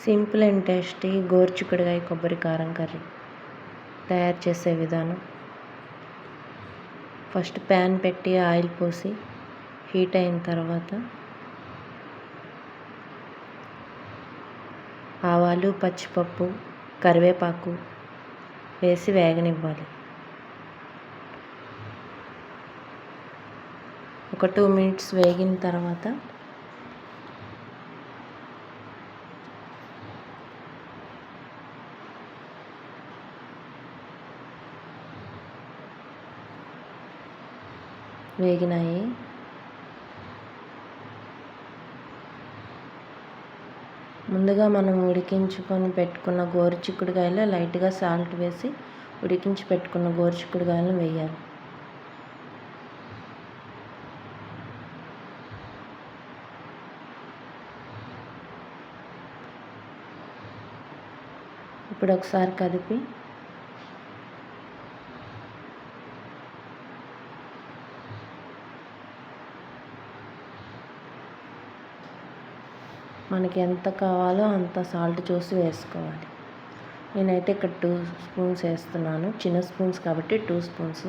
Simple and tasty గోరుచిక్కుడుకాయ కొబ్బరి కారం curry తయారు చేసే విధానం. ఫస్ట్ ప్యాన్ పెట్టి ఆయిల్ పోసి హీట్ అయిన తర్వాత ఆవాలు, పచ్చిపప్పు, కరివేపాకు వేసి వేగనివ్వాలి. ఒక 2 మినిట్స్ వేగిన తర్వాత వేగినాయి. ముందుగా మనం ఉడికించుకొని పెట్టుకున్న గోరుచిక్కుడుకాయలో లైట్గా సాల్ట్ వేసి ఉడికించి పెట్టుకున్న గోరుచిక్కుడుకాయలను వేయాలి. ఇప్పుడు ఒకసారి కదిపి మనకి ఎంత కావాలో అంత సాల్ట్ చూసి వేసుకోవాలి. నేనైతే ఇక్కడ 2 స్పూన్స్ వేస్తున్నాను, చిన్న స్పూన్స్ కాబట్టి 2 స్పూన్స్.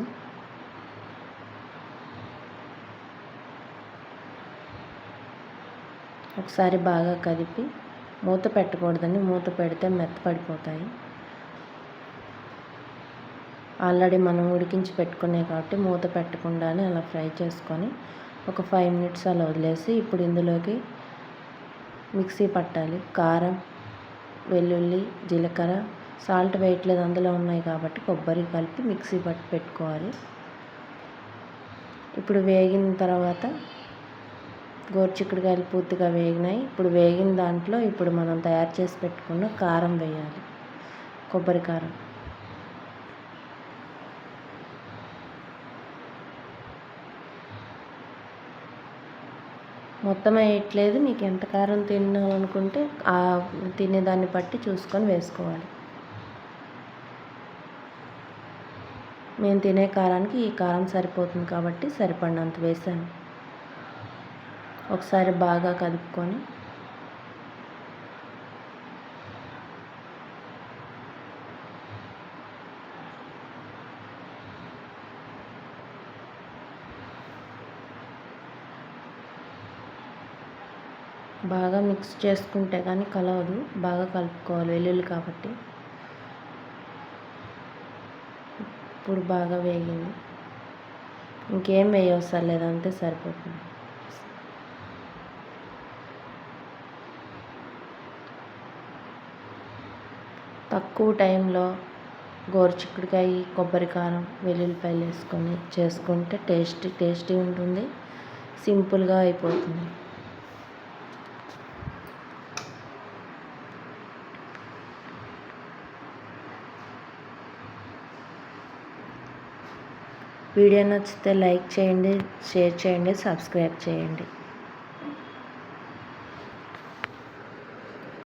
ఒకసారి బాగా కదిపి మూత పెట్టకూడదండి, మూత పెడితే మెత్తపడిపోతాయి. ఆల్రెడీ మనం ఉడికించి పెట్టుకునే కాబట్టి మూత పెట్టకుండానే అలా ఫ్రై చేసుకొని ఒక 5 మినిట్స్ అలా వదిలేసి ఇప్పుడు ఇందులోకి మిక్సీ పట్టాలి. కారం, వెల్లుల్లి, జీలకర్ర, సాల్ట్ వేయట్లేదు అందులో ఉన్నాయి కాబట్టి కొబ్బరి కలిపి మిక్సీ పట్టి పెట్టుకోవాలి. ఇప్పుడు వేగిన తర్వాత గోరుచిక్కుడుకాయలు పూర్తిగా వేగినాయి. ఇప్పుడు వేగిన దాంట్లో ఇప్పుడు మనం తయారు చేసి పెట్టుకున్న కారం వేయాలి, కొబ్బరి కారం. మొత్తం వేయట్లేదు, మీకు ఎంత కారం తినాలనుకుంటే తినేదాన్ని బట్టి చూసుకొని వేసుకోవాలి. మేము తినే కారానికి ఈ కారం సరిపోతుంది కాబట్టి సరిపడినంత వేసాను. ఒకసారి బాగా కలుపుకొని బాగా మిక్స్ చేసుకుంటే కానీ కలవదు, బాగా కలుపుకోవాలి వెల్లుల్లి కాబట్టి. ఇప్పుడు బాగా వేగింది, ఇంకేం వేయవసరం లేదు, అంతే సరిపోతుంది. తక్కువ టైంలో గోరుచిక్కుడుకాయ, కొబ్బరి కారం, వెల్లుల్లిపాయలు వేసుకొని చేసుకుంటే టేస్టీ ఉంటుంది, సింపుల్గా అయిపోతుంది. వీడియో నచ్చితే లైక్ చేయండి, షేర్ చేయండి, సబ్స్క్రైబ్ చేయండి.